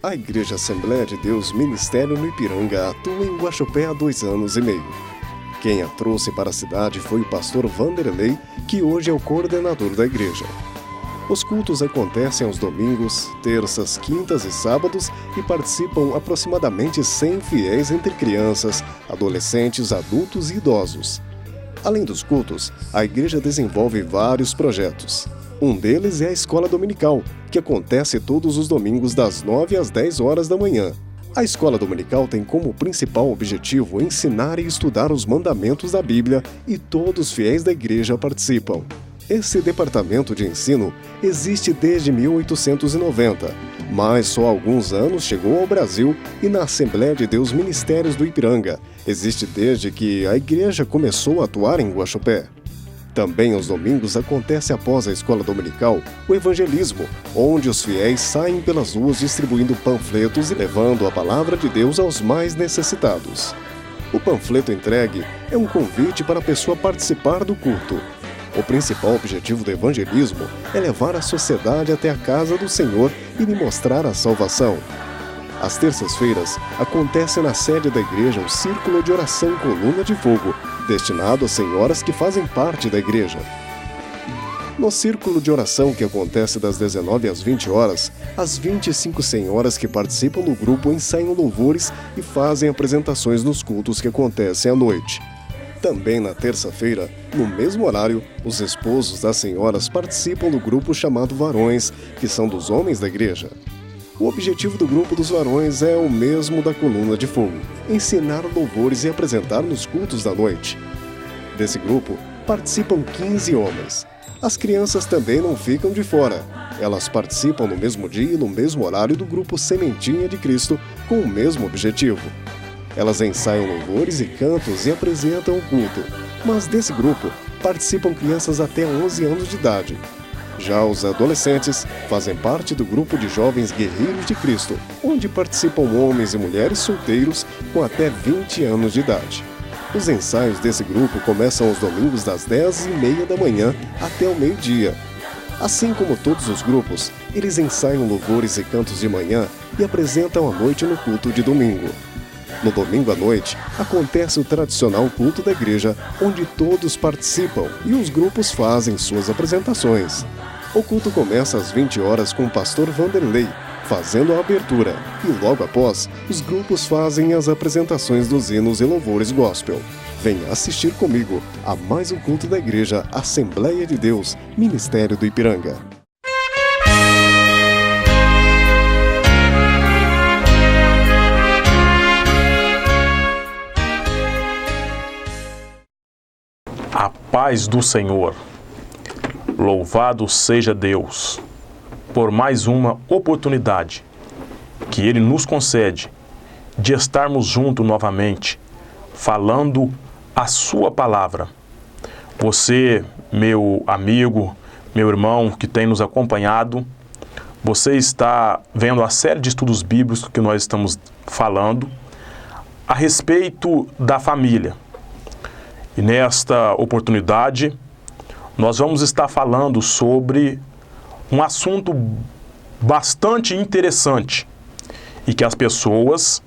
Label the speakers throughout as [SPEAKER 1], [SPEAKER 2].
[SPEAKER 1] A Igreja Assembleia de Deus Ministério no Ipiranga atua em Guaxupé há 2 anos e meio. Quem a trouxe para a cidade foi o pastor Vanderlei, que hoje é o coordenador da igreja. Os cultos acontecem aos domingos, terças, quintas e sábados e participam aproximadamente 100 fiéis entre crianças, adolescentes, adultos e idosos. Além dos cultos, a igreja desenvolve vários projetos. Um deles é a Escola Dominical, que acontece todos os domingos das 9 às 10 horas da manhã. A Escola Dominical tem como principal objetivo ensinar e estudar os mandamentos da Bíblia e todos os fiéis da igreja participam. Esse departamento de ensino existe desde 1890, mas só há alguns anos chegou ao Brasil e na Assembleia de Deus Ministérios do Ipiranga. Existe desde que a igreja começou a atuar em Guaxupé. Também aos domingos acontece após a escola dominical o evangelismo, onde os fiéis saem pelas ruas distribuindo panfletos e levando a palavra de Deus aos mais necessitados. O panfleto entregue é um convite para a pessoa participar do culto. O principal objetivo do evangelismo é levar a sociedade até a casa do Senhor e lhe mostrar a salvação. Às terças-feiras, acontece na sede da igreja o Círculo de Oração Coluna de Fogo, destinado às senhoras que fazem parte da igreja. No Círculo de Oração, que acontece das 19 às 20 horas, as 25 senhoras que participam do grupo ensaiam louvores e fazem apresentações nos cultos que acontecem à noite. Também na terça-feira, no mesmo horário, os esposos das senhoras participam do grupo chamado Varões, que são dos homens da igreja. O objetivo do grupo dos varões é o mesmo da Coluna de Fogo: ensinar louvores e apresentar nos cultos da noite. Desse grupo, participam 15 homens. As crianças também não ficam de fora. Elas participam no mesmo dia e no mesmo horário do grupo Sementinha de Cristo, com o mesmo objetivo. Elas ensaiam louvores e cantos e apresentam o culto. Mas desse grupo, participam crianças até 11 anos de idade. Já os adolescentes fazem parte do grupo de jovens guerreiros de Cristo, onde participam homens e mulheres solteiros com até 20 anos de idade. Os ensaios desse grupo começam aos domingos das 10h30 da manhã até o meio-dia. Assim como todos os grupos, eles ensaiam louvores e cantos de manhã e apresentam à noite no culto de domingo. No domingo à noite, acontece o tradicional culto da igreja, onde todos participam e os grupos fazem suas apresentações. O culto começa às 20 horas com o pastor Vanderlei, fazendo a abertura, e logo após, os grupos fazem as apresentações dos hinos e louvores gospel. Venha assistir comigo a mais um culto da igreja Assembleia de Deus, Ministério do Ipiranga.
[SPEAKER 2] A paz do Senhor. Louvado seja Deus por mais uma oportunidade que Ele nos concede de estarmos juntos novamente, falando a Sua palavra. Você, meu amigo, meu irmão que tem nos acompanhado, você está vendo a série de estudos bíblicos que nós estamos falando a respeito da família. E nesta oportunidade, nós vamos estar falando sobre um assunto bastante interessante e que as pessoas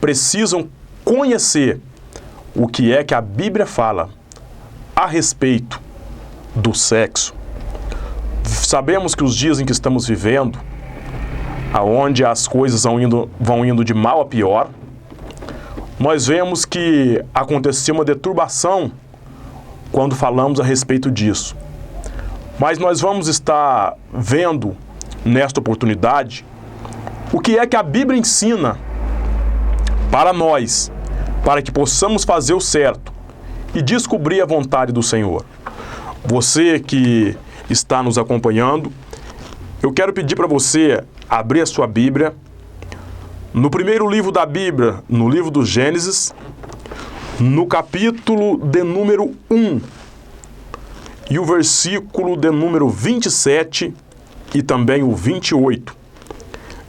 [SPEAKER 2] precisam conhecer o que é que a Bíblia fala a respeito do sexo. Sabemos que os dias em que estamos vivendo, aonde as coisas vão indo de mal a pior, nós vemos que aconteceu uma deturbação quando falamos a respeito disso. Mas nós vamos estar vendo, nesta oportunidade, o que é que a Bíblia ensina para nós, para que possamos fazer o certo e descobrir a vontade do Senhor. Você que está nos acompanhando, eu quero pedir para você abrir a sua Bíblia no primeiro livro da Bíblia, no livro do Gênesis, no capítulo de número 1, e o versículo de número 27 e também o 28,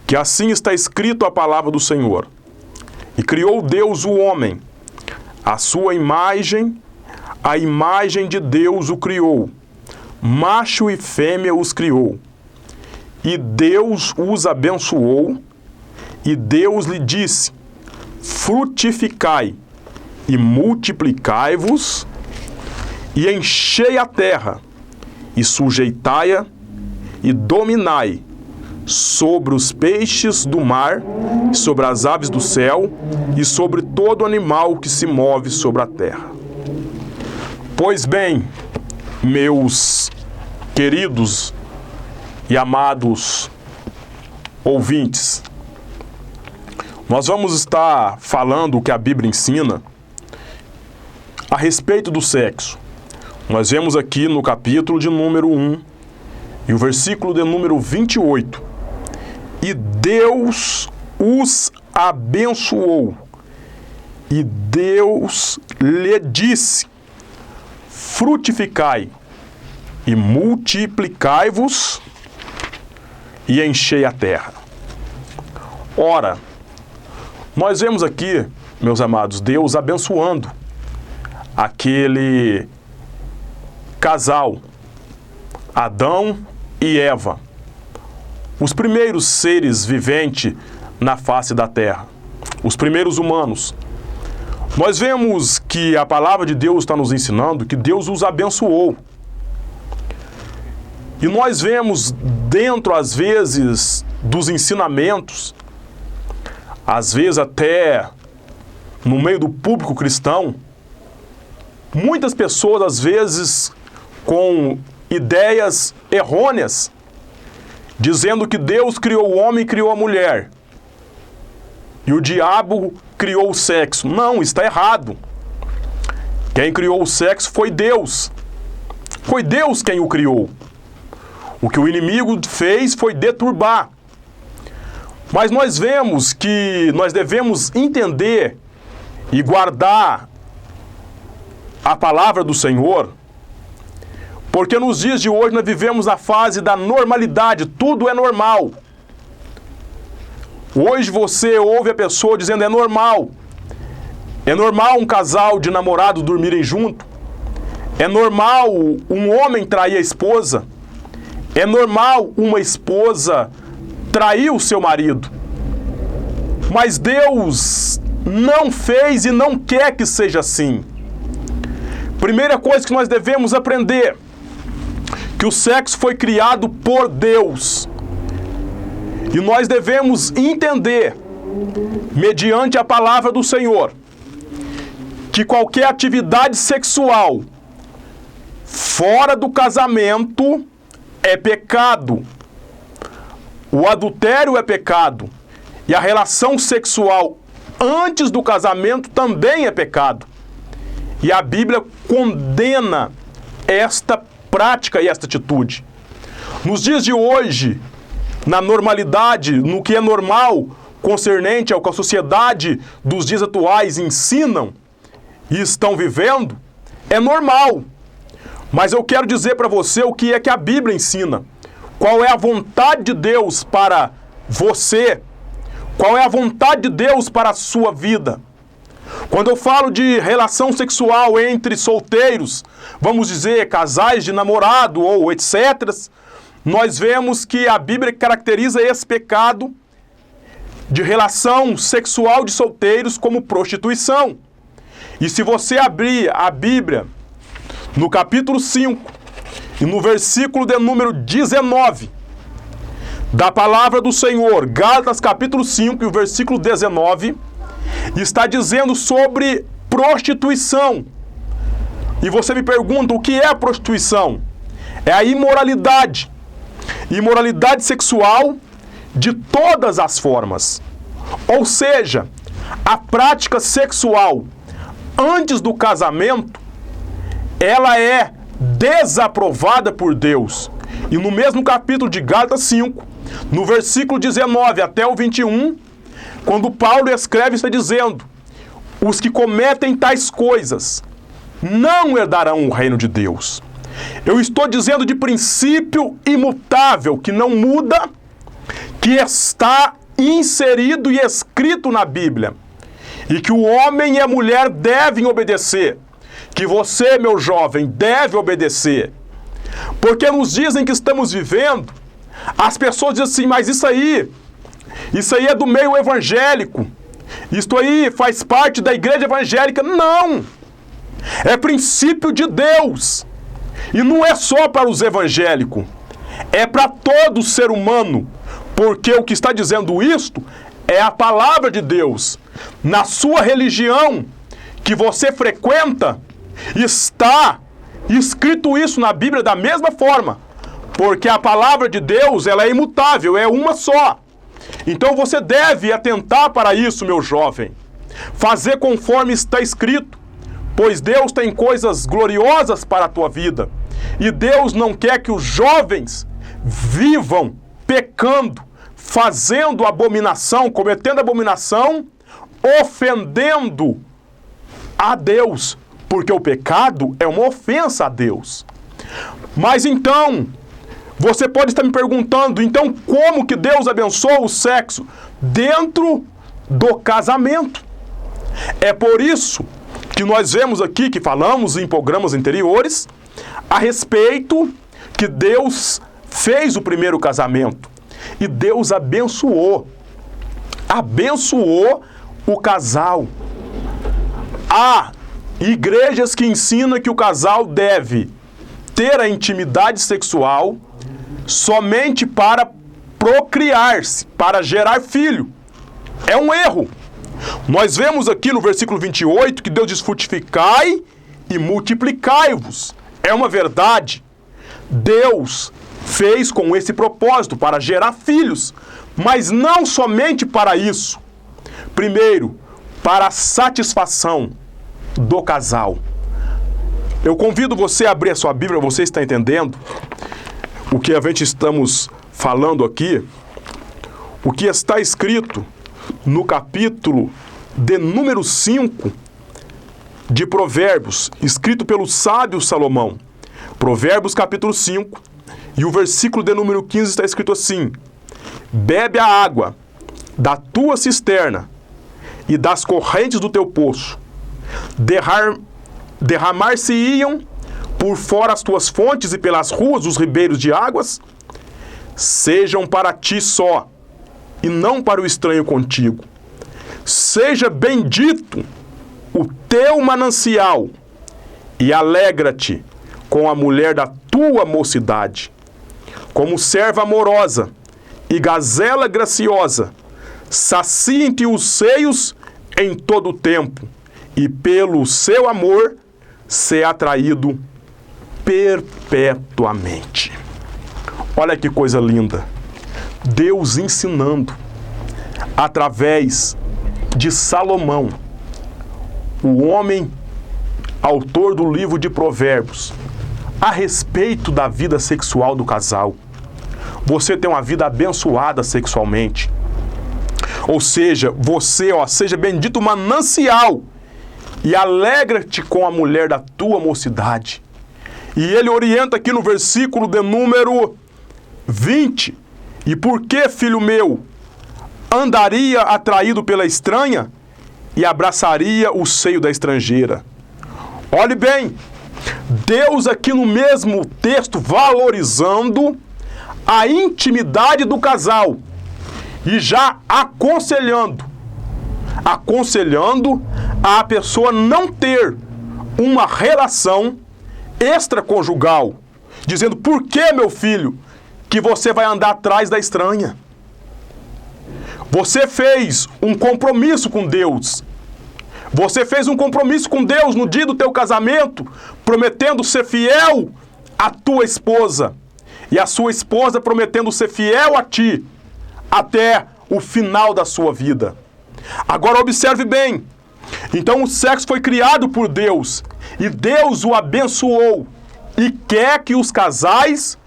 [SPEAKER 2] que assim está escrito a palavra do Senhor. E criou Deus o homem, a sua imagem, a imagem de Deus o criou, macho e fêmea os criou. E Deus os abençoou, E Deus lhe disse: frutificai e multiplicai-vos, e enchei a terra, e sujeitai-a, e dominai sobre os peixes do mar, sobre as aves do céu, e sobre todo animal que se move sobre a terra. Pois bem, meus queridos e amados ouvintes, nós vamos estar falando o que a Bíblia ensina a respeito do sexo. Nós vemos aqui no capítulo de número 1 e o versículo de número 28. E Deus os abençoou, e Deus lhe disse: frutificai e multiplicai-vos e enchei a terra. Ora, nós vemos aqui, meus amados, Deus abençoando aquele casal, Adão e Eva, os primeiros seres viventes na face da terra, os primeiros humanos. Nós vemos que a palavra de Deus está nos ensinando que Deus os abençoou. E nós vemos dentro, às vezes, dos ensinamentos, às vezes até no meio do público cristão, muitas pessoas, às vezes, com ideias errôneas, dizendo que Deus criou o homem e criou a mulher, e o diabo criou o sexo. Não, está errado. Quem criou o sexo foi Deus. Foi Deus quem o criou. O que o inimigo fez foi deturbar. Mas nós vemos que nós devemos entender e guardar a palavra do Senhor, porque nos dias de hoje nós vivemos a fase da normalidade, tudo é normal. Hoje você ouve a pessoa dizendo: é normal um casal de namorados dormirem junto, é normal um homem trair a esposa, é normal uma esposa trair o seu marido. Mas Deus não fez e não quer que seja assim. Primeira coisa que nós devemos aprender, que o sexo foi criado por Deus. E nós devemos entender, mediante a palavra do Senhor, que qualquer atividade sexual fora do casamento é pecado. O adultério é pecado. E a relação sexual antes do casamento também é pecado. E a Bíblia condena esta prática e esta atitude. Nos dias de hoje, na normalidade, no que é normal, concernente ao que a sociedade dos dias atuais ensinam e estão vivendo, é normal. Mas eu quero dizer para você o que é que a Bíblia ensina. Qual é a vontade de Deus para você? Qual é a vontade de Deus para a sua vida? Quando eu falo de relação sexual entre solteiros, vamos dizer, casais de namorado ou etc., nós vemos que a Bíblia caracteriza esse pecado de relação sexual de solteiros como prostituição. E se você abrir a Bíblia no capítulo 5 e no versículo de número 19 da palavra do Senhor, Gálatas capítulo 5 e o versículo 19, está dizendo sobre prostituição. E você me pergunta, o que é a prostituição? É a imoralidade. Imoralidade sexual de todas as formas. Ou seja, a prática sexual antes do casamento, ela é desaprovada por Deus. E no mesmo capítulo de Gálatas 5, no versículo 19 até o 21, quando Paulo escreve, está dizendo: os que cometem tais coisas não herdarão o reino de Deus. Eu estou dizendo de princípio imutável, que não muda, que está inserido e escrito na Bíblia, e que o homem e a mulher devem obedecer, que você, meu jovem, deve obedecer. Porque nos dias em que estamos vivendo, as pessoas dizem assim: mas isso aí Isso aí é do meio evangélico. Isto aí faz parte da igreja evangélica. Não! É princípio de Deus. E não é só para os evangélicos. É para todo ser humano. Porque o que está dizendo isto é a palavra de Deus. Na sua religião que você frequenta, está escrito isso na Bíblia da mesma forma. Porque a palavra de Deus, ela é imutável, é uma só. Então você deve atentar para isso, meu jovem. Fazer conforme está escrito. Pois Deus tem coisas gloriosas para a tua vida. E Deus não quer que os jovens vivam pecando, fazendo abominação, cometendo abominação, ofendendo a Deus. Porque o pecado é uma ofensa a Deus. Mas então, você pode estar me perguntando, então como que Deus abençoa o sexo? Dentro do casamento. É por isso que nós vemos aqui, que falamos em programas anteriores, a respeito que Deus fez o primeiro casamento. E Deus abençoou o casal. Há igrejas que ensinam que o casal deve ter a intimidade sexual somente para procriar-se, para gerar filho. É um erro. Nós vemos aqui no versículo 28 que Deus diz: frutificai e multiplicai-vos. É uma verdade. Deus fez com esse propósito, para gerar filhos, mas não somente para isso. Primeiro, para a satisfação do casal. Eu convido você a abrir a sua Bíblia. Você está entendendo o que a gente estamos falando aqui? O que está escrito no capítulo de número 5 de Provérbios, escrito pelo sábio Salomão. Provérbios capítulo 5, e o versículo de número 15 está escrito assim: bebe a água da tua cisterna e das correntes do teu poço. Derramar-se-iam por fora as tuas fontes e pelas ruas os ribeiros de águas. Sejam para ti só, e não para o estranho contigo. Seja bendito o teu manancial, e alegra-te com a mulher da tua mocidade. Como serva amorosa e gazela graciosa, saciem-te os seios em todo o tempo, e pelo seu amor ser atraído perpetuamente. Olha que coisa linda. Deus ensinando, através de Salomão, o homem autor do livro de Provérbios, a respeito da vida sexual do casal. Você tem uma vida abençoada sexualmente. Ou seja, você, seja bendito o manancial, e alegra-te com a mulher da tua mocidade. E ele orienta aqui no versículo de número 20. E por que, filho meu, andaria atraído pela estranha e abraçaria o seio da estrangeira? Olhe bem, Deus aqui no mesmo texto valorizando a intimidade do casal e já aconselhando a pessoa não ter uma relação extraconjugal, dizendo: por que, meu filho, que você vai andar atrás da estranha? Você fez um compromisso com Deus. Você fez um compromisso com Deus no dia do teu casamento, prometendo ser fiel à tua esposa, e a sua esposa prometendo ser fiel a ti até o final da sua vida. Agora observe bem. Então o sexo foi criado por Deus, e Deus o abençoou e quer que os casais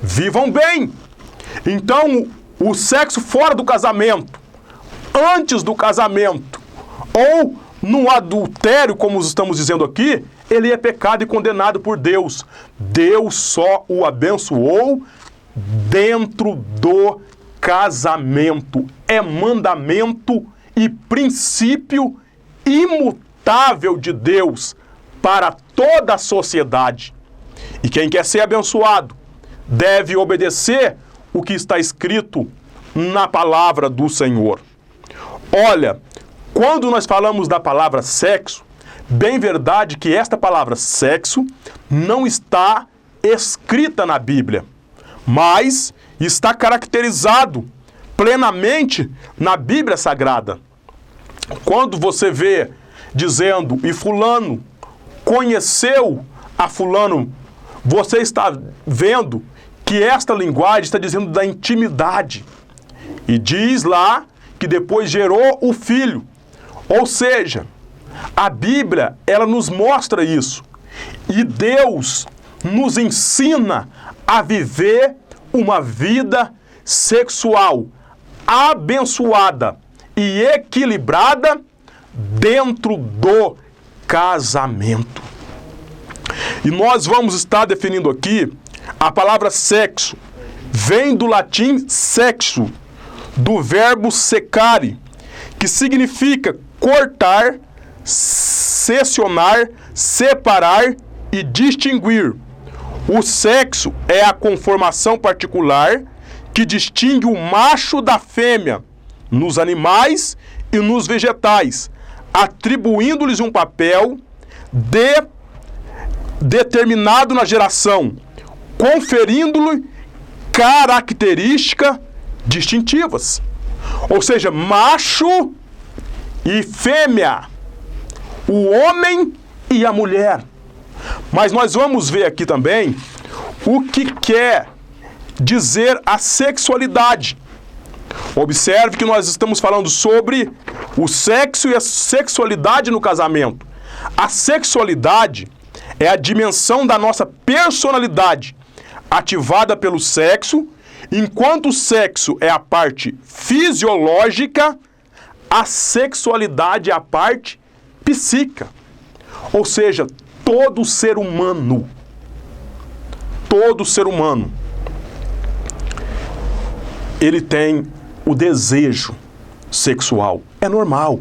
[SPEAKER 2] vivam bem. Então o sexo fora do casamento, antes do casamento, ou no adultério, como estamos dizendo aqui, ele é pecado e condenado por Deus. Deus só o abençoou dentro do casamento. É mandamento e princípio imutável de Deus para toda a sociedade. E quem quer ser abençoado deve obedecer o que está escrito na palavra do Senhor. Olha, quando nós falamos da palavra sexo, bem verdade que esta palavra sexo não está escrita na Bíblia, mas está caracterizado plenamente na Bíblia Sagrada. Quando você vê dizendo, e fulano conheceu a fulano, você está vendo que esta linguagem está dizendo da intimidade. E diz lá que depois gerou o filho. Ou seja, a Bíblia, ela nos mostra isso. E Deus nos ensina a viver uma vida sexual abençoada e equilibrada dentro do casamento. E nós vamos estar definindo aqui a palavra sexo. Vem do latim sexo, do verbo secare, que significa cortar, seccionar, separar e distinguir. O sexo é a conformação particular que distingue o macho da fêmea nos animais e nos vegetais, atribuindo-lhes um papel determinado na geração, conferindo-lhe características distintivas. Ou seja, macho e fêmea, o homem e a mulher. Mas nós vamos ver aqui também o que quer dizer a sexualidade. Observe que nós estamos falando sobre o sexo e a sexualidade no casamento. A sexualidade é a dimensão da nossa personalidade, ativada pelo sexo. Enquanto o sexo é a parte fisiológica, a sexualidade é a parte psíquica. Ou seja, todo ser humano, ele tem o desejo sexual. É normal.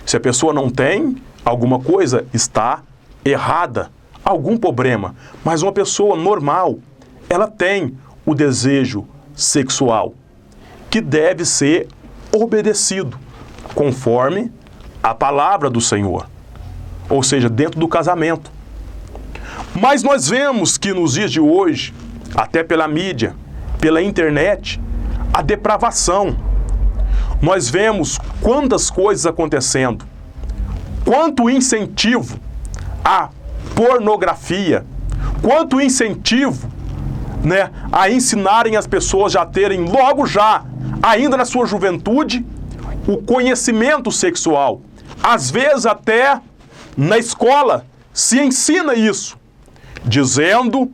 [SPEAKER 2] Se a pessoa não tem, alguma coisa está errada, algum problema. Mas uma pessoa normal, ela tem o desejo sexual, que deve ser obedecido conforme a palavra do Senhor, ou seja, dentro do casamento. Mas nós vemos que nos dias de hoje, até pela mídia, pela internet, a depravação. Nós vemos quantas coisas acontecendo, quanto incentivo à pornografia, quanto incentivo, a ensinarem as pessoas já terem logo já, ainda na sua juventude, o conhecimento sexual. Às vezes até na escola se ensina isso, dizendo,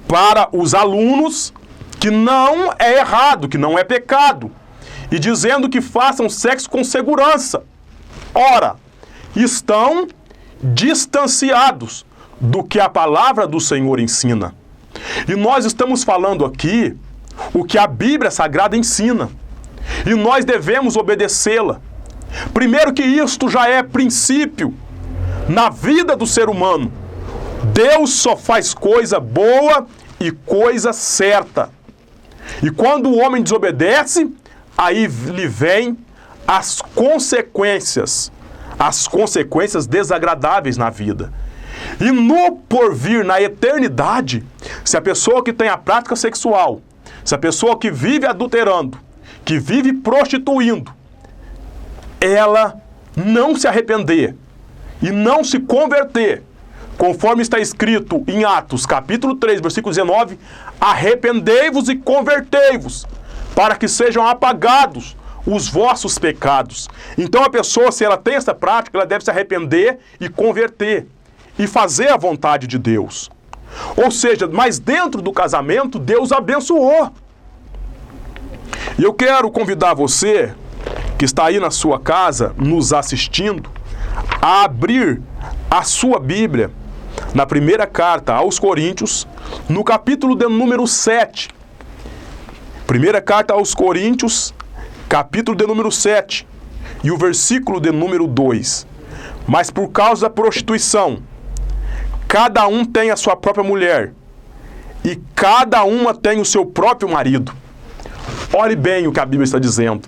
[SPEAKER 2] para os alunos que não é errado, que não é pecado, e dizendo que façam sexo com segurança. Ora, estão distanciados do que a palavra do Senhor ensina. E nós estamos falando aqui o que a Bíblia Sagrada ensina. E nós devemos obedecê-la. Primeiro que isto já é princípio na vida do ser humano. Deus só faz coisa boa e coisa certa. E quando o homem desobedece, aí lhe vem as consequências desagradáveis na vida. E no porvir, na eternidade, se a pessoa que tem a prática sexual, se a pessoa que vive adulterando, que vive prostituindo, ela não se arrepender e não se converter, conforme está escrito em Atos, capítulo 3, versículo 19, arrependei-vos e convertei-vos, para que sejam apagados os vossos pecados. Então a pessoa, se ela tem essa prática, ela deve se arrepender e converter, e fazer a vontade de Deus. Ou seja, mas dentro do casamento, Deus abençoou. E eu quero convidar você, que está aí na sua casa, nos assistindo, a abrir a sua Bíblia na primeira carta aos Coríntios, no capítulo de número 7. Primeira carta aos Coríntios, capítulo de número 7, e o versículo de número 2. Mas por causa da prostituição, cada um tem a sua própria mulher, e cada uma tem o seu próprio marido. Olhe bem o que a Bíblia está dizendo.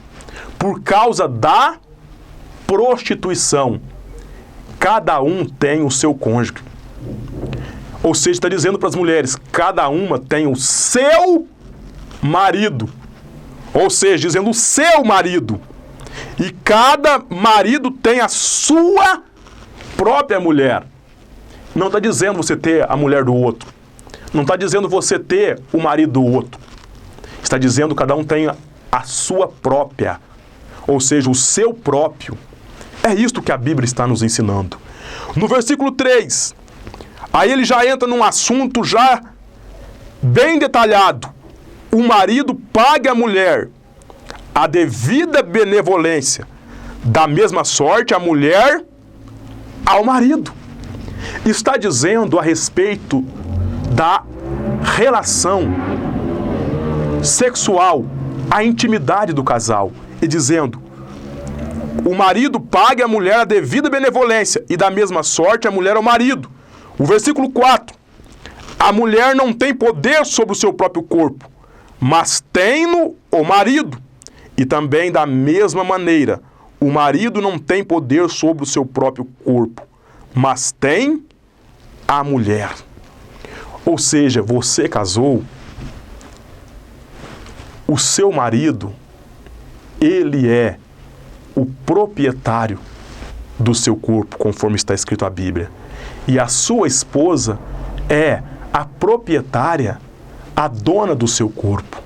[SPEAKER 2] Por causa da prostituição, cada um tem o seu cônjuge. Ou seja, está dizendo para as mulheres, cada uma tem o seu marido. Ou seja, dizendo o seu marido. E cada marido tem a sua própria mulher. Não está dizendo você ter a mulher do outro. Não está dizendo você ter o marido do outro. Está dizendo que cada um tem a sua própria. Ou seja, o seu próprio. É isto que a Bíblia está nos ensinando. No versículo 3, aí ele já entra num assunto já bem detalhado. O marido paga a mulher a devida benevolência. Da mesma sorte, a mulher ao marido. Está dizendo a respeito da relação sexual, a intimidade do casal. E dizendo, o marido paga a mulher a devida benevolência, e da mesma sorte a mulher ao marido. O versículo 4, a mulher não tem poder sobre o seu próprio corpo, mas tem-no o marido. E também da mesma maneira, o marido não tem poder sobre o seu próprio corpo, mas tem a mulher. Ou seja, você casou, o seu marido, ele é o proprietário do seu corpo, conforme está escrito na Bíblia. E a sua esposa é a proprietária, a dona do seu corpo.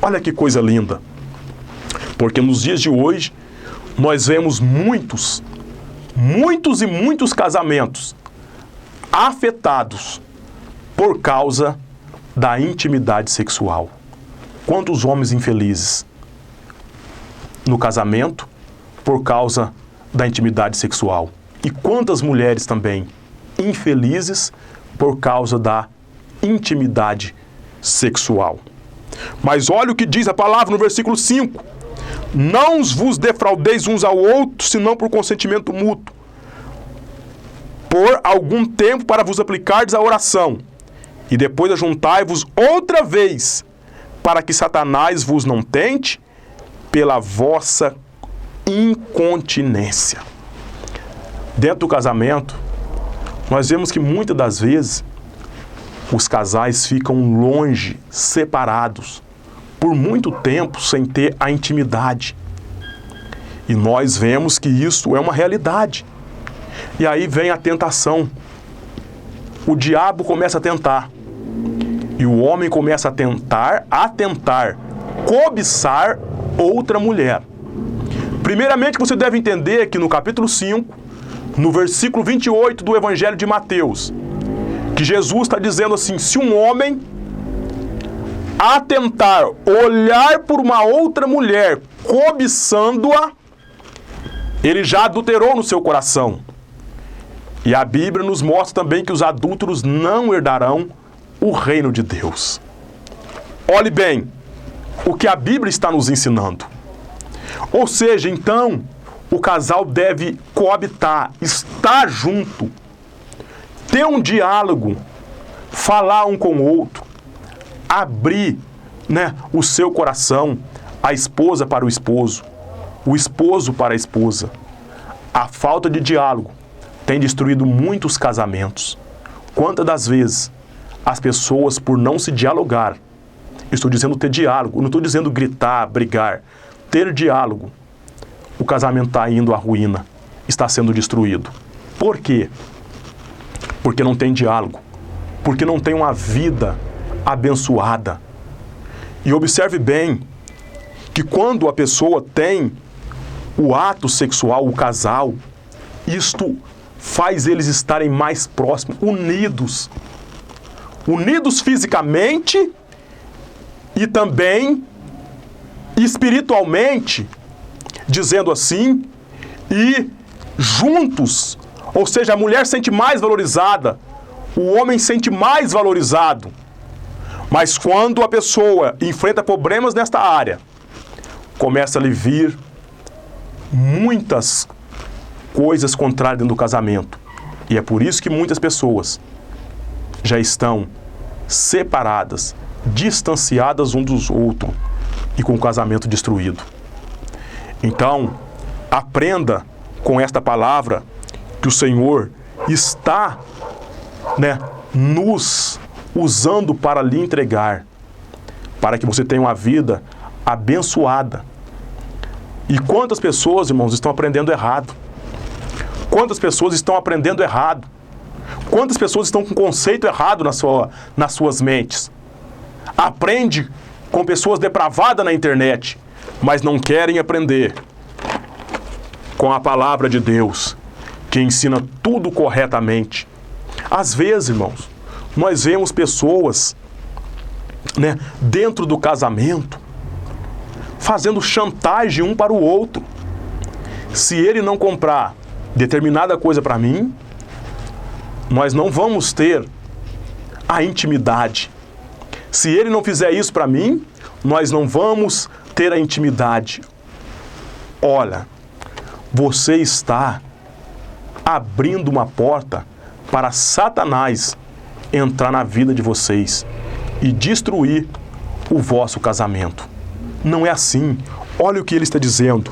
[SPEAKER 2] Olha que coisa linda. Porque nos dias de hoje, nós vemos muitos e muitos casamentos afetados por causa da intimidade sexual. Quantos homens infelizes no casamento por causa da intimidade sexual. E quantas mulheres também infelizes por causa da intimidade sexual. Mas olha o que diz a palavra no versículo 5. Não vos defraudeis uns ao outro, senão por consentimento mútuo, por algum tempo para vos aplicardes a oração, e depois ajuntai-vos outra vez, para que Satanás vos não tente pela vossa incontinência. Dentro do casamento, nós vemos que muitas das vezes os casais ficam longe, separados, por muito tempo sem ter a intimidade. E nós vemos que isso é uma realidade. E aí vem a tentação. O diabo começa a tentar. E o homem começa a tentar cobiçar outra mulher. Primeiramente, você deve entender que no capítulo 5, no versículo 28 do Evangelho de Mateus, que Jesus está dizendo assim, se um homem atentar, olhar por uma outra mulher, cobiçando-a, ele já adulterou no seu coração. E a Bíblia nos mostra também que os adúlteros não herdarão o reino de Deus. Olhe bem o que a Bíblia está nos ensinando. Ou seja, então, o casal deve coabitar, estar junto, ter um diálogo, falar um com o outro, abrir, o seu coração, a esposa para o esposo para a esposa. A falta de diálogo tem destruído muitos casamentos. Quantas das vezes as pessoas, por não se dialogar, estou dizendo ter diálogo, não estou dizendo gritar, brigar, ter diálogo, o casamento está indo à ruína, está sendo destruído. Por quê? Porque não tem diálogo, porque não tem uma vida abençoada. E observe bem que quando a pessoa tem o ato sexual, o casal, isto faz eles estarem mais próximos, unidos fisicamente e também espiritualmente, dizendo assim, e juntos, ou seja, a mulher sente mais valorizada, o homem sente mais valorizado. Mas quando a pessoa enfrenta problemas nesta área, começa a lhe vir muitas coisas contrárias dentro do casamento. E é por isso que muitas pessoas já estão separadas, distanciadas um dos outros, e com o casamento destruído. Então, aprenda com esta palavra que o Senhor está, nos usando para lhe entregar, para que você tenha uma vida abençoada. E quantas pessoas, irmãos, estão aprendendo errado? Quantas pessoas estão aprendendo errado? Quantas pessoas estão com conceito errado nas suas mentes? Aprende com pessoas depravadas na internet, mas não querem aprender com a palavra de Deus, que ensina tudo corretamente. Às vezes, irmãos, nós vemos pessoas, dentro do casamento, fazendo chantagem um para o outro. Se ele não comprar determinada coisa para mim, nós não vamos ter a intimidade. Se ele não fizer isso para mim, nós não vamos ter a intimidade. Olha, você está abrindo uma porta para Satanás entrar na vida de vocês e destruir o vosso casamento. Não é assim. Olha o que ele está dizendo.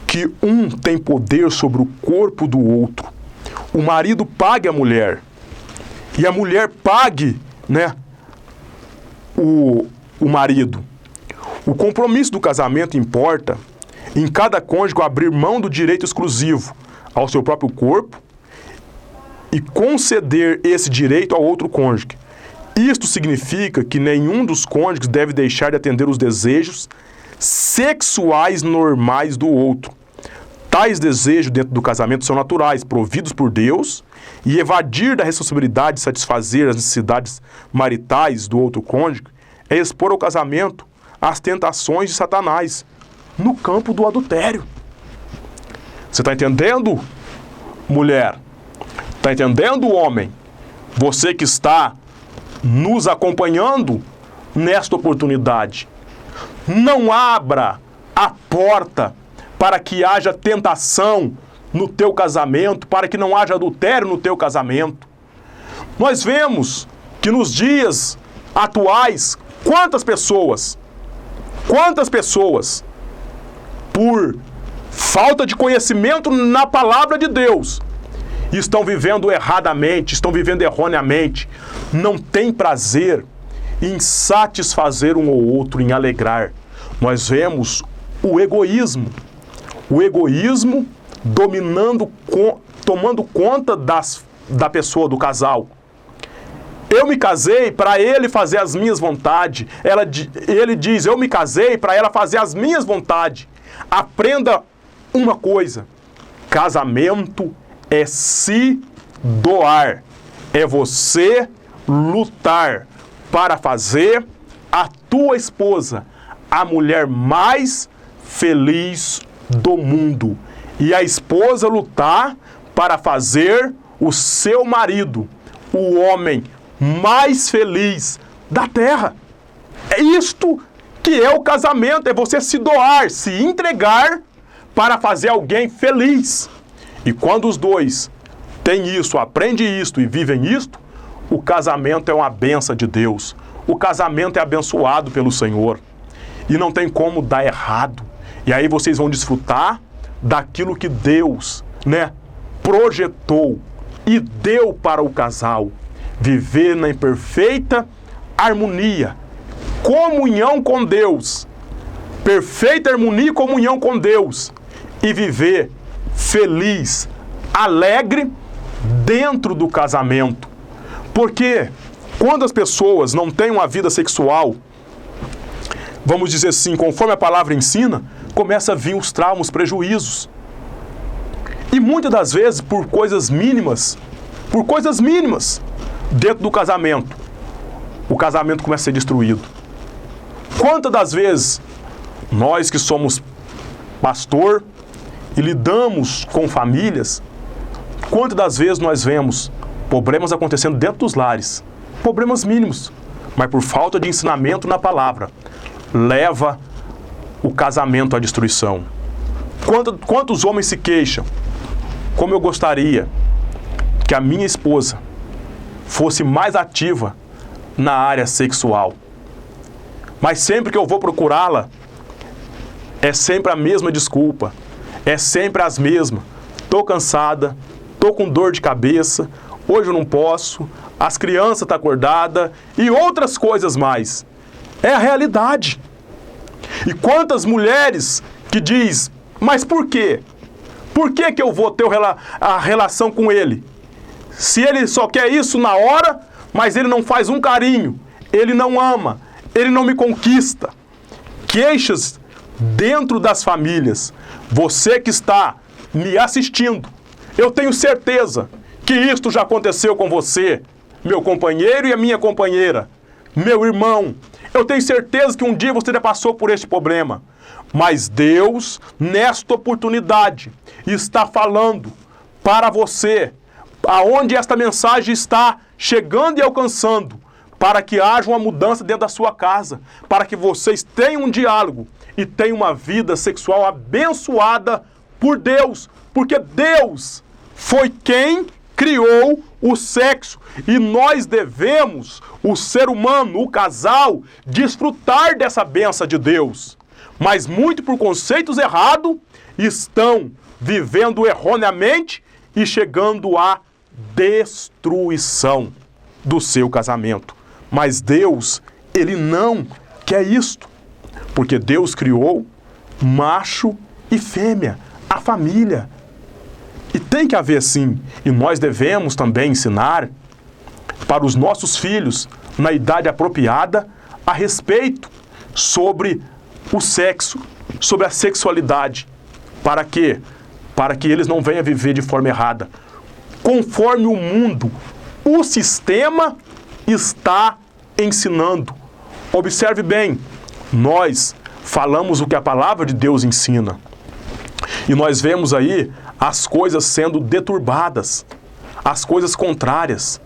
[SPEAKER 2] Que um tem poder sobre o corpo do outro. O marido pague a mulher. E a mulher pague, o marido. O compromisso do casamento importa em cada cônjuge abrir mão do direito exclusivo ao seu próprio corpo e conceder esse direito ao outro cônjuge. Isto significa que nenhum dos cônjuges deve deixar de atender os desejos sexuais normais do outro. Tais desejos dentro do casamento são naturais, providos por Deus, e evadir da responsabilidade de satisfazer as necessidades maritais do outro cônjuge é expor ao casamento as tentações de Satanás no campo do adultério. Você está entendendo, mulher? Está entendendo, homem? Você que está nos acompanhando nesta oportunidade. Não abra a porta para que haja tentação no teu casamento, para que não haja adultério no teu casamento. Nós vemos que nos dias atuais, quantas pessoas, por falta de conhecimento na palavra de Deus, estão vivendo erradamente, estão vivendo erroneamente, não tem prazer em satisfazer um ou outro, em alegrar. Nós vemos o egoísmo tomando conta da pessoa, do casal. Eu me casei para ele fazer as minhas vontades. Ele diz, eu me casei para ela fazer as minhas vontades. Aprenda uma coisa: casamento é se doar, é você lutar para fazer a tua esposa a mulher mais feliz do mundo, e a esposa lutar para fazer o seu marido o homem mais feliz da terra. É isto que é o casamento, é você se doar, se entregar para fazer alguém feliz. E quando os dois têm isso, aprendem isto e vivem isto, o casamento é uma bênção de Deus. O casamento é abençoado pelo Senhor. E não tem como dar errado. E aí vocês vão desfrutar daquilo que Deus, projetou e deu para o casal. Viver na perfeita harmonia, comunhão com Deus. Perfeita harmonia e comunhão com Deus. E viver feliz, alegre dentro do casamento. Porque quando as pessoas não têm uma vida sexual, vamos dizer assim, conforme a palavra ensina, começa a vir os traumas, prejuízos. E muitas das vezes por coisas mínimas, dentro do casamento, o casamento começa a ser destruído. Quantas das vezes nós que somos pastor e lidamos com famílias, quantas das vezes nós vemos problemas acontecendo dentro dos lares, problemas mínimos, mas por falta de ensinamento na palavra, leva o casamento à destruição. Quantos homens se queixam? Como eu gostaria que a minha esposa fosse mais ativa na área sexual. Mas sempre que eu vou procurá-la, é sempre a mesma desculpa, é sempre as mesmas. Tô cansada, tô com dor de cabeça, hoje eu não posso, as crianças estão acordadas e outras coisas mais. É a realidade. E quantas mulheres que diz, mas por quê? Por que que eu vou ter a relação com ele? Se ele só quer isso na hora, mas ele não faz um carinho, ele não ama, ele não me conquista. Queixas dentro das famílias. Você que está me assistindo, eu tenho certeza que isto já aconteceu com você, meu companheiro e a minha companheira, meu irmão. Eu tenho certeza que um dia você já passou por este problema. Mas Deus, nesta oportunidade, está falando para você, aonde esta mensagem está chegando e alcançando, para que haja uma mudança dentro da sua casa, para que vocês tenham um diálogo e tenham uma vida sexual abençoada por Deus, porque Deus foi quem criou o sexo e nós devemos, o ser humano, o casal, desfrutar dessa bênção de Deus. Mas muito por conceitos errados, estão vivendo erroneamente e chegando à destruição do seu casamento. Mas Deus, Ele não quer isto, porque Deus criou macho e fêmea, a família. E tem que haver sim, e nós devemos também ensinar para os nossos filhos, na idade apropriada, a respeito sobre o sexo, sobre a sexualidade. Para quê? Para que eles não venham viver de forma errada. Conforme o mundo, o sistema está ensinando. Observe bem, nós falamos o que a palavra de Deus ensina. E nós vemos aí as coisas sendo deturbadas, as coisas contrárias.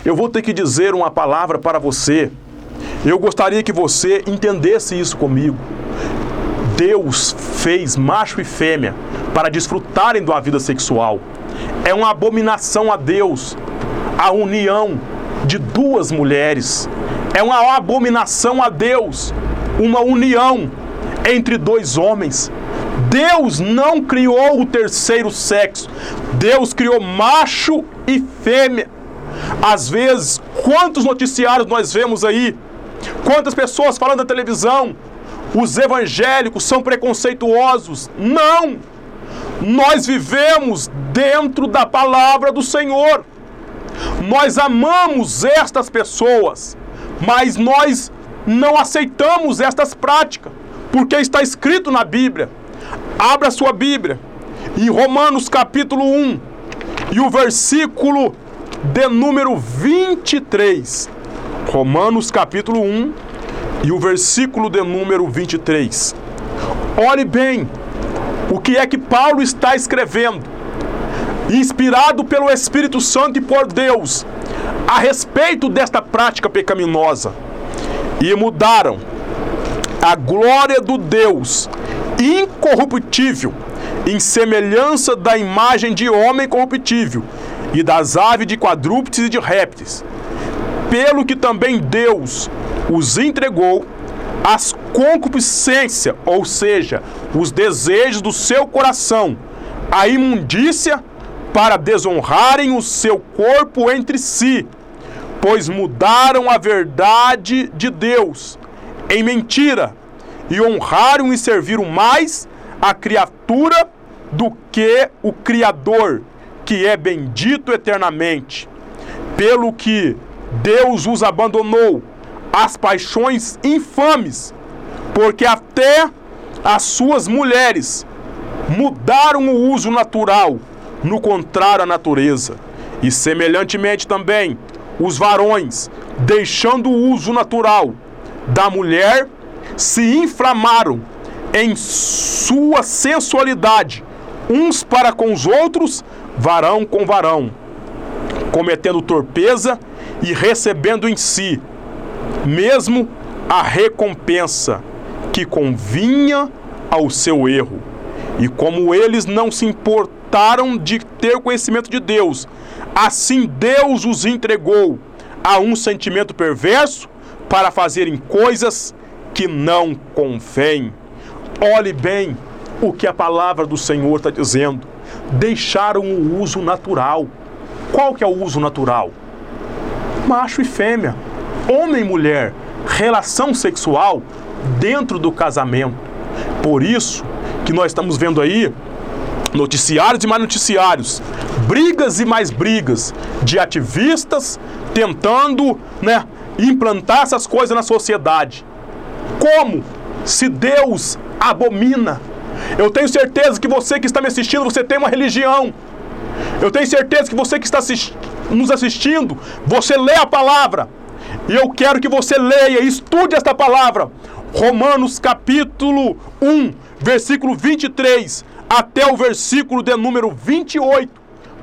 [SPEAKER 2] Eu vou ter que dizer uma palavra para você. Eu gostaria que você entendesse isso comigo. Deus fez macho e fêmea para desfrutarem de uma vida sexual. É uma abominação a Deus a união de duas mulheres. É uma abominação a Deus uma união entre dois homens. Deus não criou o terceiro sexo. Deus criou macho e fêmea. Às vezes, quantos noticiários nós vemos aí? Quantas pessoas falando na televisão? Os evangélicos são preconceituosos. Não! Nós vivemos dentro da palavra do Senhor. Nós amamos estas pessoas, mas nós não aceitamos estas práticas, porque está escrito na Bíblia. Abra sua Bíblia, em Romanos capítulo 1, e o versículo de número 23. Romanos capítulo 1, e o versículo de número 23. Olhe bem o que é que Paulo está escrevendo, inspirado pelo Espírito Santo e por Deus, a respeito desta prática pecaminosa. E mudaram a glória do Deus incorruptível em semelhança da imagem de homem corruptível e das aves, de quadrúpedes e de répteis, pelo que também Deus os entregou às concupiscências, ou seja, os desejos do seu coração, a imundícia, para desonrarem o seu corpo entre si, pois mudaram a verdade de Deus em mentira, e honraram e serviram mais a criatura do que o Criador, que é bendito eternamente. Pelo que Deus os abandonou às paixões infames, porque até as suas mulheres mudaram o uso natural, no contrário à natureza. E semelhantemente também, os varões, deixando o uso natural da mulher, se inflamaram em sua sensualidade, uns para com os outros, varão com varão, cometendo torpeza e recebendo em si mesmo a recompensa que convinha ao seu erro. E como eles não se importaram de ter conhecimento de Deus, assim Deus os entregou a um sentimento perverso para fazerem coisas que não convém. Olhe bem o que a palavra do Senhor está dizendo. Deixaram o uso natural. Qual que é o uso natural? Macho e fêmea, homem e mulher, relação sexual dentro do casamento. Por isso que nós estamos vendo aí noticiários e mais noticiários, brigas e mais brigas de ativistas tentando, implantar essas coisas na sociedade. Como? Se Deus abomina. Eu tenho certeza que você que está me assistindo, você tem uma religião. Eu tenho certeza que você que está nos assistindo, você lê a palavra. E eu quero que você leia e estude esta palavra. Romanos capítulo 1, versículo 23, até o versículo de número 28,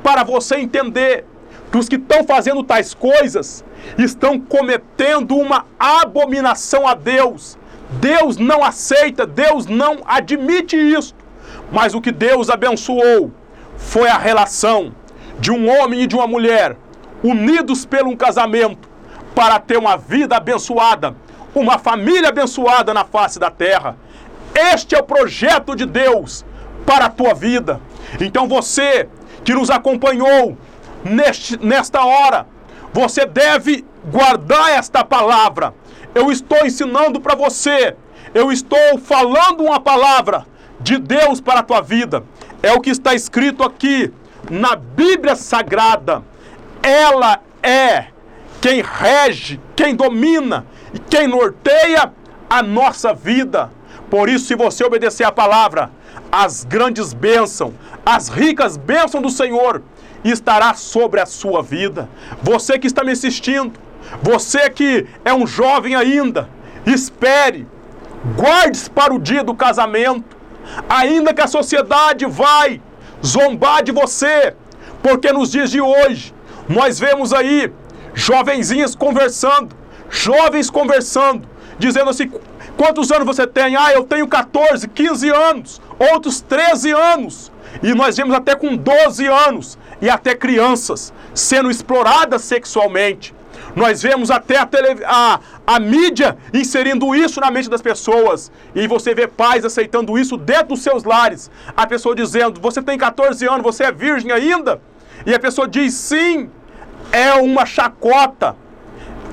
[SPEAKER 2] para você entender que os que estão fazendo tais coisas estão cometendo uma abominação a Deus. Deus não aceita, Deus não admite isso. Mas o que Deus abençoou foi a relação de um homem e de uma mulher unidos pelo um casamento para ter uma vida abençoada, uma família abençoada na face da terra. Este é o projeto de Deus para a tua vida. Então você que nos acompanhou nesta hora, você deve guardar esta palavra. Eu estou ensinando para você, eu estou falando uma palavra de Deus para a tua vida. É o que está escrito aqui na Bíblia Sagrada. Ela é quem rege, quem domina e quem norteia a nossa vida. Por isso, se você obedecer a palavra, as grandes bênçãos, as ricas bênçãos do Senhor estará sobre a sua vida. Você que está me assistindo, você que é um jovem ainda, espere, guarde-se para o dia do casamento, ainda que a sociedade vai zombar de você, porque nos dias de hoje, nós vemos aí jovenzinhas conversando, jovens conversando, dizendo assim, quantos anos você tem? Eu tenho 14, 15 anos, outros 13 anos, e nós vemos até com 12 anos, e até crianças sendo exploradas sexualmente. Nós vemos até a mídia inserindo isso na mente das pessoas. E você vê pais aceitando isso dentro dos seus lares. A pessoa dizendo, você tem 14 anos, você é virgem ainda? E a pessoa diz, sim, é uma chacota.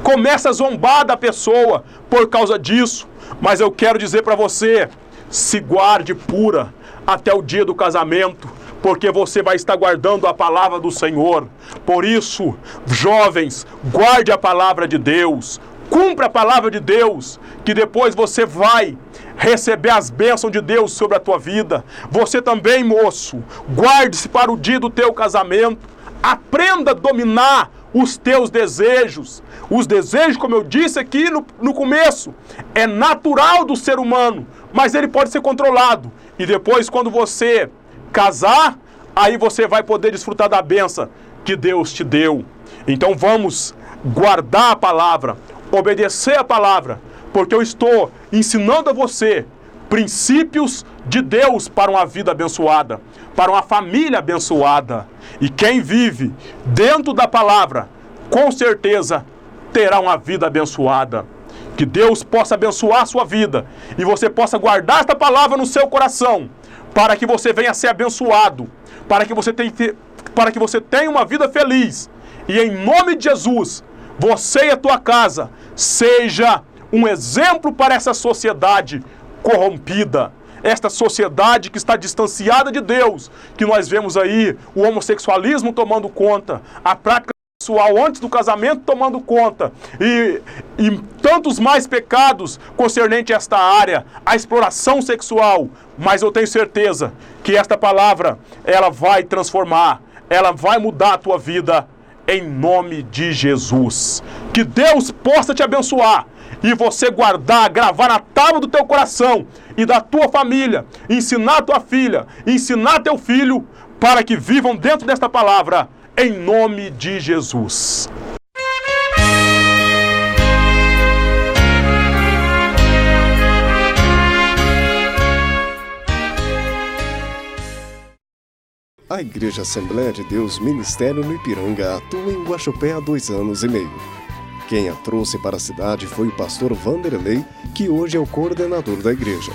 [SPEAKER 2] Começa a zombar da pessoa por causa disso. Mas eu quero dizer para você, se guarde pura até o dia do casamento, porque você vai estar guardando a palavra do Senhor. Por isso, jovens, guarde a palavra de Deus, cumpra a palavra de Deus, que depois você vai receber as bênçãos de Deus sobre a tua vida. Você também, moço, guarde-se para o dia do teu casamento, aprenda a dominar os teus desejos. Os desejos, como eu disse aqui no começo, é natural do ser humano, mas ele pode ser controlado. E depois, quando você casar, aí você vai poder desfrutar da bênção que Deus te deu. Então vamos guardar a palavra, obedecer a palavra, porque eu estou ensinando a você princípios de Deus para uma vida abençoada, para uma família abençoada. E quem vive dentro da palavra, com certeza terá uma vida abençoada. Que Deus possa abençoar a sua vida e você possa guardar esta palavra no seu coração, para que você venha a ser abençoado, para que você tenha uma vida feliz. E em nome de Jesus, você e a tua casa seja um exemplo para essa sociedade corrompida, esta sociedade que está distanciada de Deus, que nós vemos aí o homossexualismo tomando conta, a prática sexual antes do casamento tomando conta, e tantos mais pecados concernente a esta área, a exploração sexual. Mas eu tenho certeza que esta palavra, ela vai transformar, ela vai mudar a tua vida, em nome de Jesus. Que Deus possa te abençoar e você guardar, gravar na tábua do teu coração e da tua família, ensinar a tua filha, ensinar teu filho, para que vivam dentro desta palavra, em nome de Jesus.
[SPEAKER 1] A Igreja Assembleia de Deus Ministério no Ipiranga atua em Guaxupé há 2 anos e meio. Quem a trouxe para a cidade foi o pastor Vanderlei, que hoje é o coordenador da igreja.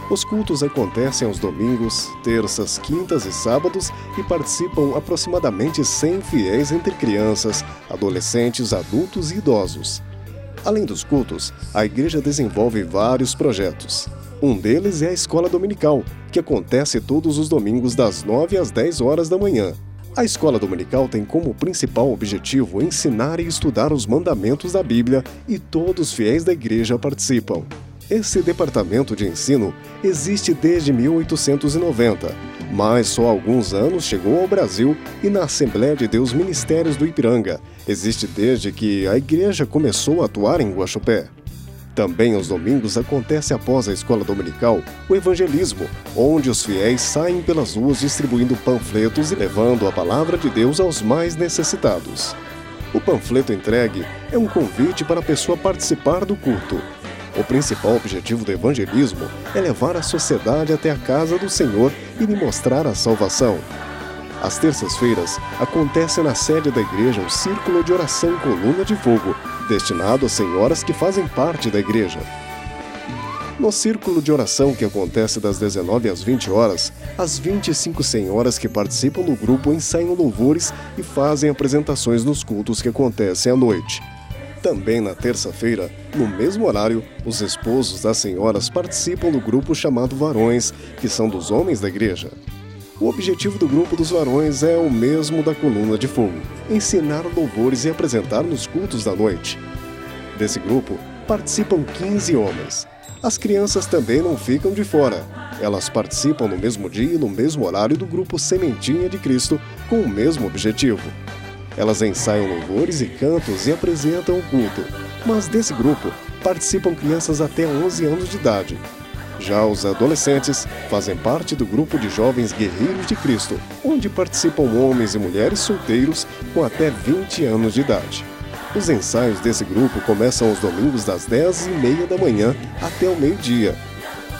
[SPEAKER 1] Os cultos acontecem aos domingos, terças, quintas e sábados e participam aproximadamente 100 fiéis entre crianças, adolescentes, adultos e idosos. Além dos cultos, a igreja desenvolve vários projetos. Um deles é a Escola Dominical, que acontece todos os domingos das 9 às 10 horas da manhã. A Escola Dominical tem como principal objetivo ensinar e estudar os mandamentos da Bíblia e todos os fiéis da igreja participam. Esse departamento de ensino existe desde 1890, mas só há alguns anos chegou ao Brasil e na Assembleia de Deus Ministérios do Ipiranga. Existe desde que a igreja começou a atuar em Guaxupé. Também aos domingos acontece após a escola dominical o evangelismo, onde os fiéis saem pelas ruas distribuindo panfletos e levando a palavra de Deus aos mais necessitados. O panfleto entregue é um convite para a pessoa participar do culto. O principal objetivo do evangelismo é levar a sociedade até a casa do Senhor e lhe mostrar a salvação. Às terças-feiras, acontece na sede da igreja o Círculo de Oração Coluna de Fogo, destinado às senhoras que fazem parte da igreja. No Círculo de Oração, que acontece das 19 às 20 horas, as 25 senhoras que participam do grupo ensaiam louvores e fazem apresentações nos cultos que acontecem à noite. Também na terça-feira, no mesmo horário, os esposos das senhoras participam do grupo chamado Varões, que são dos homens da igreja. O objetivo do grupo dos varões é o mesmo da Coluna de Fogo: ensinar louvores e apresentar nos cultos da noite. Desse grupo, participam 15 homens. As crianças também não ficam de fora. Elas participam no mesmo dia e no mesmo horário do grupo Sementinha de Cristo, com o mesmo objetivo. Elas ensaiam louvores e cantos e apresentam o culto, mas desse grupo participam crianças até 11 anos de idade. Já os adolescentes fazem parte do grupo de jovens guerreiros de Cristo, onde participam homens e mulheres solteiros com até 20 anos de idade. Os ensaios desse grupo começam aos domingos das 10h30 da manhã até o meio-dia.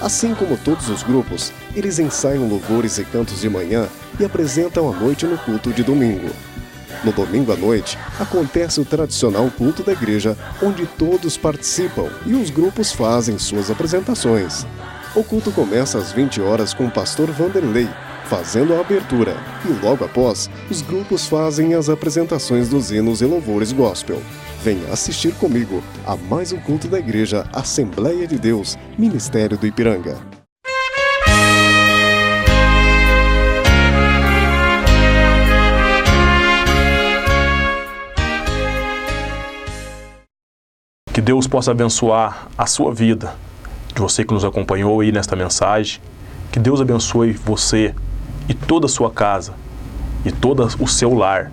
[SPEAKER 1] Assim como todos os grupos, eles ensaiam louvores e cantos de manhã e apresentam à noite no culto de domingo. No domingo à noite, acontece o tradicional culto da igreja, onde todos participam e os grupos fazem suas apresentações. O culto começa às 20 horas com o pastor Vanderlei, fazendo a abertura, e logo após, os grupos fazem as apresentações dos hinos e louvores gospel. Venha assistir comigo a mais um culto da igreja Assembleia de Deus, Ministério do Ipiranga.
[SPEAKER 2] Que Deus possa abençoar a sua vida, de você que nos acompanhou aí nesta mensagem. Que Deus abençoe você e toda a sua casa e todo o seu lar.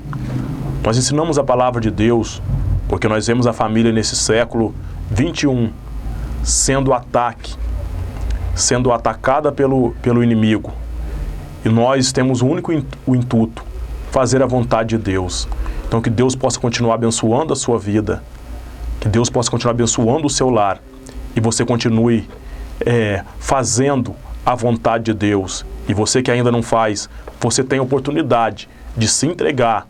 [SPEAKER 2] Nós ensinamos a palavra de Deus porque nós vemos a família nesse século 21 sendo atacada pelo inimigo. E nós temos o único intuito: fazer a vontade de Deus. Então que Deus possa continuar abençoando a sua vida. Que Deus possa continuar abençoando o seu lar e você continue fazendo a vontade de Deus. E você que ainda não faz, você tem a oportunidade de se entregar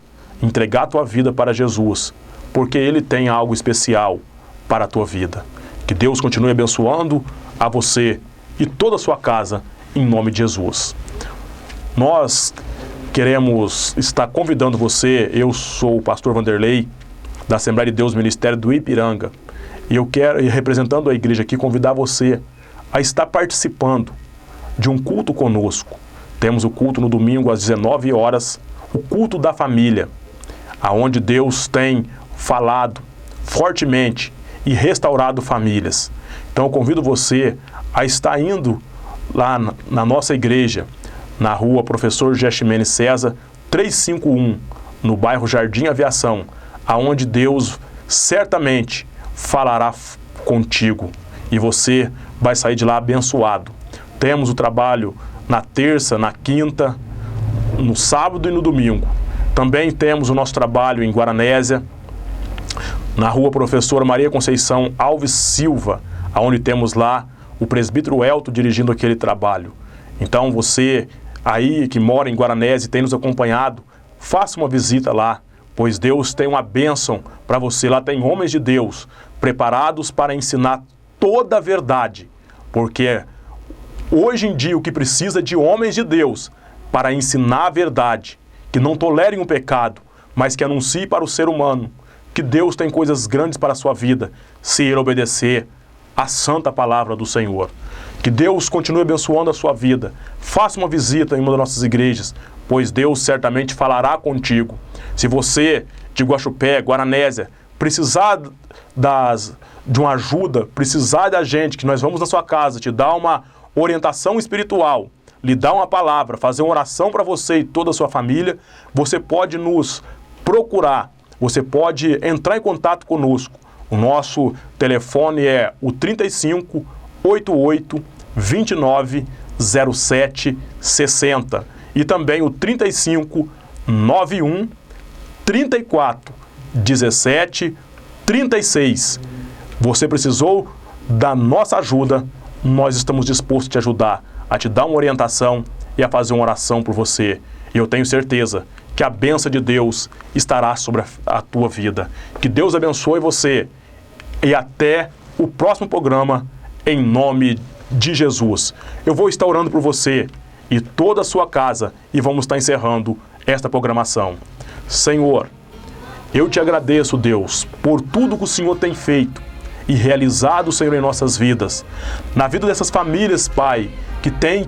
[SPEAKER 2] a tua vida para Jesus, porque Ele tem algo especial para a tua vida. Que Deus continue abençoando a você e toda a sua casa, em nome de Jesus. Nós queremos estar convidando você. Eu sou o pastor Vanderlei, da Assembleia de Deus Ministério do Ipiranga, e eu quero, representando a igreja aqui, convidar você a estar participando de um culto conosco. Temos o culto no domingo às 19 horas, o culto da família, aonde Deus tem falado fortemente e restaurado famílias. Então eu convido você a estar indo lá na nossa igreja, na rua Professor Gestimene César, 351, no bairro Jardim Aviação, aonde Deus certamente falará contigo e você vai sair de lá abençoado. Temos o trabalho na terça, na quinta, no sábado e no domingo. Também temos o nosso trabalho em Guaranésia, na rua Professora Maria Conceição Alves Silva, aonde temos lá o presbítero Elton dirigindo aquele trabalho. Então você aí que mora em Guaranésia e tem nos acompanhado, faça uma visita lá, pois Deus tem uma bênção para você. Lá tem homens de Deus preparados para ensinar toda a verdade, porque hoje em dia o que precisa é de homens de Deus para ensinar a verdade, que não tolerem o pecado, mas que anunciem para o ser humano que Deus tem coisas grandes para a sua vida, se ele obedecer à santa palavra do Senhor. Que Deus continue abençoando a sua vida. Faça uma visita em uma das nossas igrejas, pois Deus certamente falará contigo. Se você de Guaxupé, Guaranésia, precisar de uma ajuda, precisar da gente, que nós vamos na sua casa te dar uma orientação espiritual, lhe dar uma palavra, fazer uma oração para você e toda a sua família, você pode nos procurar, você pode entrar em contato conosco. O nosso telefone é o 35 88 29 07 60 e também o 35 91 34 17 36. Você precisou da nossa ajuda, nós estamos dispostos a te ajudar, a te dar uma orientação e a fazer uma oração por você. E eu tenho certeza que a bênção de Deus estará sobre a tua vida. Que Deus abençoe você e até o próximo programa, em nome de Jesus. Eu vou estar orando por você e toda a sua casa e vamos estar encerrando esta programação. Senhor, eu te agradeço, Deus, por tudo que o Senhor tem feito e realizado, Senhor, em nossas vidas. Na vida dessas famílias, Pai, que tem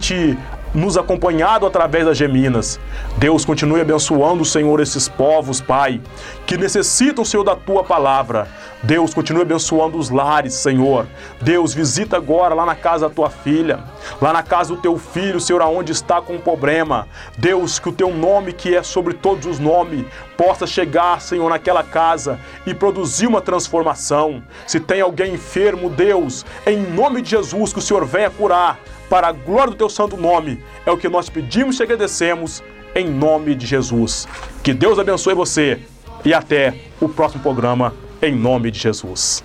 [SPEAKER 2] nos acompanhado através das Geminas. Deus, continue abençoando, Senhor, esses povos, Pai, que necessitam, Senhor, da Tua palavra. Deus, continue abençoando os lares, Senhor. Deus, visita agora lá na casa da Tua filha, lá na casa do Teu filho, Senhor, aonde está com um problema. Deus, que o Teu nome, que é sobre todos os nomes, possa chegar, Senhor, naquela casa e produzir uma transformação. Se tem alguém enfermo, Deus, em nome de Jesus, que o Senhor venha curar, para a glória do Teu santo nome. É o que nós pedimos e te agradecemos, em nome de Jesus. Que Deus abençoe você e até o próximo programa, em nome de Jesus.